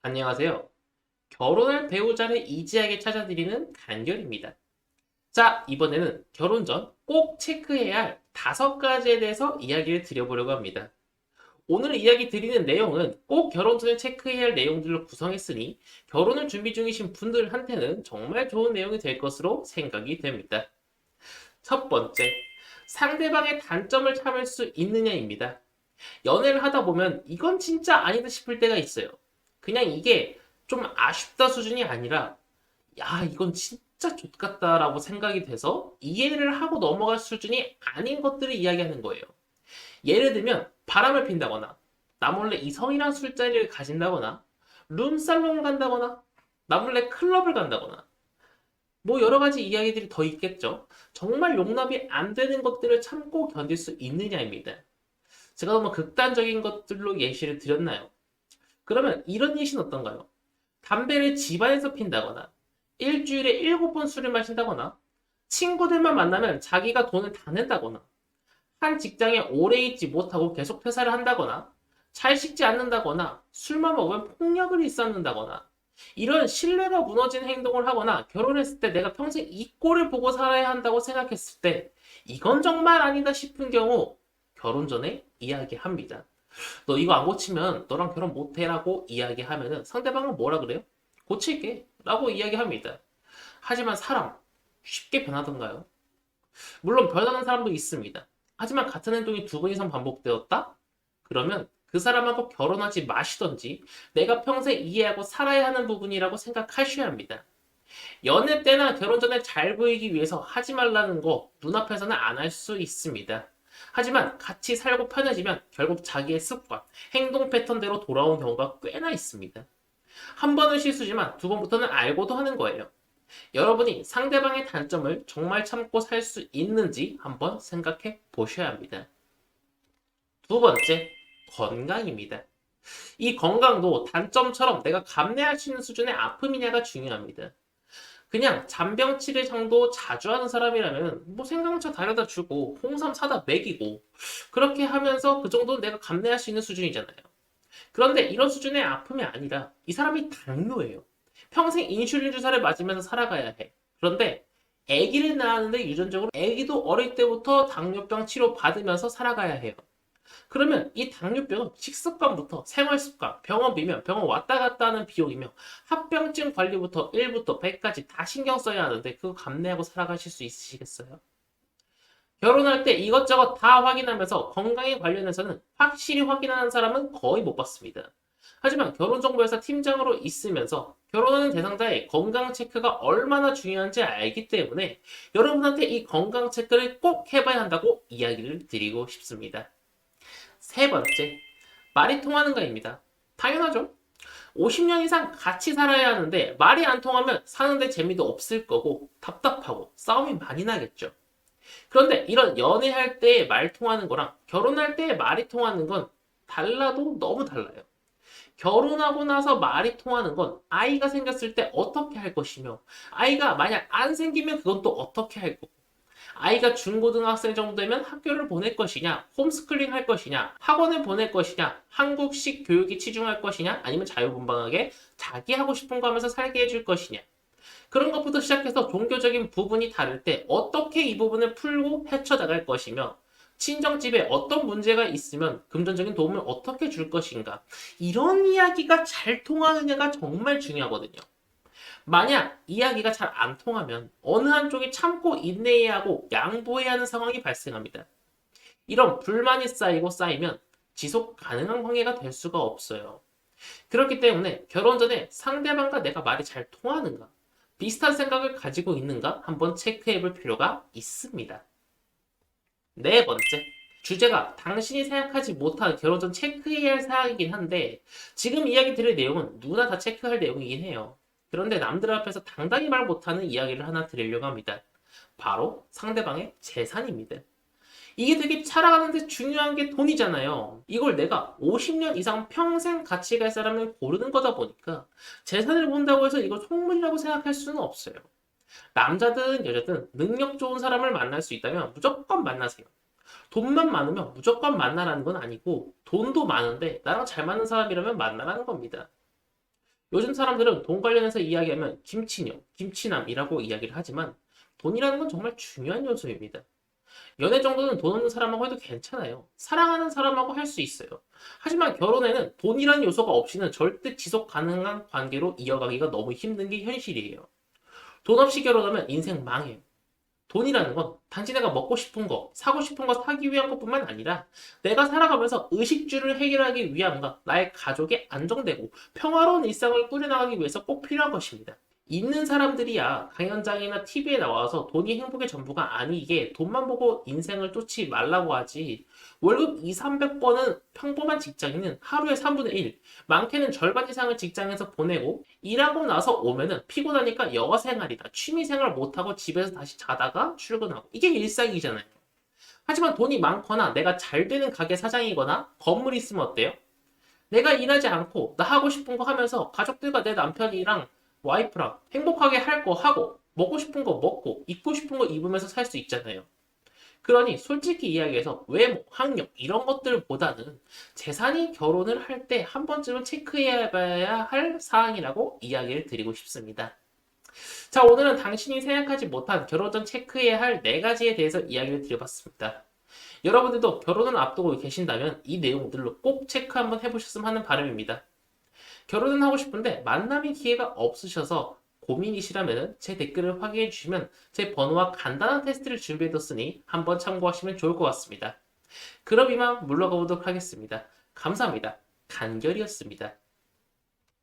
안녕하세요. 결혼할 배우자를 이지하게 찾아드리는 간결입니다. 자, 이번에는 결혼 전 꼭 체크해야 할 5가지에 대해서 이야기를 드려보려고 합니다. 오늘 이야기 드리는 내용은 꼭 결혼 전에 체크해야 할 내용들로 구성했으니 결혼을 준비 중이신 분들한테는 정말 좋은 내용이 될 것으로 생각이 됩니다. 첫 번째, 상대방의 단점을 참을 수 있느냐입니다. 연애를 하다 보면 이건 진짜 아니다 싶을 때가 있어요. 그냥 이게 좀 아쉽다 수준이 아니라 야 이건 진짜 좆같다라고 생각이 돼서 이해를 하고 넘어갈 수준이 아닌 것들을 이야기하는 거예요. 예를 들면 바람을 핀다거나 나 몰래 이성이랑 술자리를 가진다거나 룸살롱을 간다거나 나 몰래 클럽을 간다거나 뭐 여러 가지 이야기들이 더 있겠죠. 정말 용납이 안 되는 것들을 참고 견딜 수 있느냐입니다. 제가 너무 극단적인 것들로 예시를 드렸나요? 그러면 이런 예시는 어떤가요? 담배를 집안에서 핀다거나, 일주일에 7번 술을 마신다거나, 친구들만 만나면 자기가 돈을 다 낸다거나, 한 직장에 오래 있지 못하고 계속 퇴사를 한다거나, 잘 식지 않는다거나, 술만 먹으면 폭력을 일삼는다거나, 이런 신뢰가 무너진 행동을 하거나 결혼했을 때 내가 평생 이 꼴을 보고 살아야 한다고 생각했을 때 이건 정말 아니다 싶은 경우 결혼 전에 이야기합니다. 너 이거 안 고치면 너랑 결혼 못해라고 이야기하면은 상대방은 뭐라 그래요? 고칠게 라고 이야기합니다. 하지만 사람 쉽게 변하던가요? 물론 변하는 사람도 있습니다. 하지만 같은 행동이 2번 이상 반복되었다? 그러면 그 사람하고 결혼하지 마시던지 내가 평생 이해하고 살아야 하는 부분이라고 생각하셔야 합니다. 연애 때나 결혼 전에 잘 보이기 위해서 하지 말라는 거 눈앞에서는 안 할 수 있습니다. 하지만 같이 살고 편해지면 결국 자기의 습관, 행동 패턴대로 돌아온 경우가 꽤나 있습니다. 한 번은 실수지만 2번부터는 알고도 하는 거예요. 여러분이 상대방의 단점을 정말 참고 살 수 있는지 한번 생각해 보셔야 합니다. 2번째, 건강입니다. 이 건강도 단점처럼 내가 감내할 수 있는 수준의 아픔이냐가 중요합니다. 그냥 잔병치레 정도 자주 하는 사람이라면 뭐 생강차 달려다 주고 홍삼 사다 먹이고 그렇게 하면서 그 정도는 내가 감내할 수 있는 수준이잖아요. 그런데 이런 수준의 아픔이 아니라 이 사람이 당뇨예요. 평생 인슐린 주사를 맞으면서 살아가야 해. 그런데 아기를 낳았는데 유전적으로 아기도 어릴 때부터 당뇨병 치료 받으면서 살아가야 해요. 그러면 이 당뇨병은 식습관부터 생활습관, 병원비면 병원 왔다 갔다 하는 비용이며 합병증 관리부터 1부터 100까지 다 신경 써야 하는데 그거 감내하고 살아가실 수 있으시겠어요? 결혼할 때 이것저것 다 확인하면서 건강에 관련해서는 확실히 확인하는 사람은 거의 못 봤습니다. 하지만 결혼정보회사 팀장으로 있으면서 결혼하는 대상자의 건강 체크가 얼마나 중요한지 알기 때문에 여러분한테 이 건강 체크를 꼭 해봐야 한다고 이야기를 드리고 싶습니다. 3번째, 말이 통하는가입니다. 당연하죠. 50년 이상 같이 살아야 하는데 말이 안 통하면 사는데 재미도 없을 거고 답답하고 싸움이 많이 나겠죠. 그런데 이런 연애할 때 말 통하는 거랑 결혼할 때 말이 통하는 건 달라도 너무 달라요. 결혼하고 나서 말이 통하는 건 아이가 생겼을 때 어떻게 할 것이며 아이가 만약 안 생기면 그건 또 어떻게 할 거고 아이가 중고등학생 정도 되면 학교를 보낼 것이냐, 홈스쿨링 할 것이냐, 학원을 보낼 것이냐, 한국식 교육에 치중할 것이냐, 아니면 자유분방하게 자기 하고 싶은 거 하면서 살게 해줄 것이냐. 그런 것부터 시작해서 종교적인 부분이 다를 때 어떻게 이 부분을 풀고 헤쳐나갈 것이며 친정집에 어떤 문제가 있으면 금전적인 도움을 어떻게 줄 것인가. 이런 이야기가 잘 통하느냐가 정말 중요하거든요. 만약 이야기가 잘 안 통하면 어느 한쪽이 참고 인내해야 하고 양보해야 하는 상황이 발생합니다. 이런 불만이 쌓이고 쌓이면 지속 가능한 관계가 될 수가 없어요. 그렇기 때문에 결혼 전에 상대방과 내가 말이 잘 통하는가, 비슷한 생각을 가지고 있는가 한번 체크해 볼 필요가 있습니다. 4번째, 주제가 당신이 생각하지 못한 결혼 전 체크해야 할 사항이긴 한데 지금 이야기 드릴 내용은 누구나 다 체크할 내용이긴 해요. 그런데 남들 앞에서 당당히 말 못하는 이야기를 하나 드리려고 합니다. 바로 상대방의 재산입니다. 이게 되게 살아가는데 중요한 게 돈이잖아요. 이걸 내가 50년 이상 평생 같이 갈 사람을 고르는 거다 보니까 재산을 본다고 해서 이걸 속물이라고 생각할 수는 없어요. 남자든 여자든 능력 좋은 사람을 만날 수 있다면 무조건 만나세요. 돈만 많으면 무조건 만나라는 건 아니고 돈도 많은데 나랑 잘 맞는 사람이라면 만나라는 겁니다. 요즘 사람들은 돈 관련해서 이야기하면 김치녀, 김치남이라고 이야기를 하지만 돈이라는 건 정말 중요한 요소입니다. 연애 정도는 돈 없는 사람하고 해도 괜찮아요. 사랑하는 사람하고 할 수 있어요. 하지만 결혼에는 돈이라는 요소가 없이는 절대 지속 가능한 관계로 이어가기가 너무 힘든 게 현실이에요. 돈 없이 결혼하면 인생 망해요. 돈이라는 건 단지 내가 먹고 싶은 거, 사고 싶은 거 사기 위한 것뿐만 아니라 내가 살아가면서 의식주를 해결하기 위함과 나의 가족의 안정되고 평화로운 일상을 꾸려나가기 위해서 꼭 필요한 것입니다. 있는 사람들이야 강연장이나 TV에 나와서 돈이 행복의 전부가 아니게 돈만 보고 인생을 쫓지 말라고 하지. 월급 2, 300번은 평범한 직장인은 하루에 3분의 1, 많게는 절반 이상을 직장에서 보내고 일하고 나서 오면은 피곤하니까 여가 생활이다. 취미 생활 못하고 집에서 다시 자다가 출근하고. 이게 일상이잖아요. 하지만 돈이 많거나 내가 잘 되는 가게 사장이거나 건물이 있으면 어때요? 내가 일하지 않고 나 하고 싶은 거 하면서 가족들과 내 남편이랑 와이프랑 행복하게 할 거 하고 먹고 싶은 거 먹고 입고 싶은 거 입으면서 살 수 있잖아요. 그러니 솔직히 이야기해서 외모, 학력 이런 것들보다는 재산이 결혼을 할 때 한 번쯤은 체크해봐야 할 사항이라고 이야기를 드리고 싶습니다. 자, 오늘은 당신이 생각하지 못한 결혼 전 체크해야 할 네 가지에 대해서 이야기를 드려봤습니다. 여러분들도 결혼을 앞두고 계신다면 이 내용들로 꼭 체크 한번 해보셨으면 하는 바람입니다. 결혼은 하고 싶은데 만남의 기회가 없으셔서 고민이시라면 제 댓글을 확인해 주시면 제 번호와 간단한 테스트를 준비해뒀으니 한번 참고하시면 좋을 것 같습니다. 그럼 이만 물러가 보도록 하겠습니다. 감사합니다. 간결이었습니다.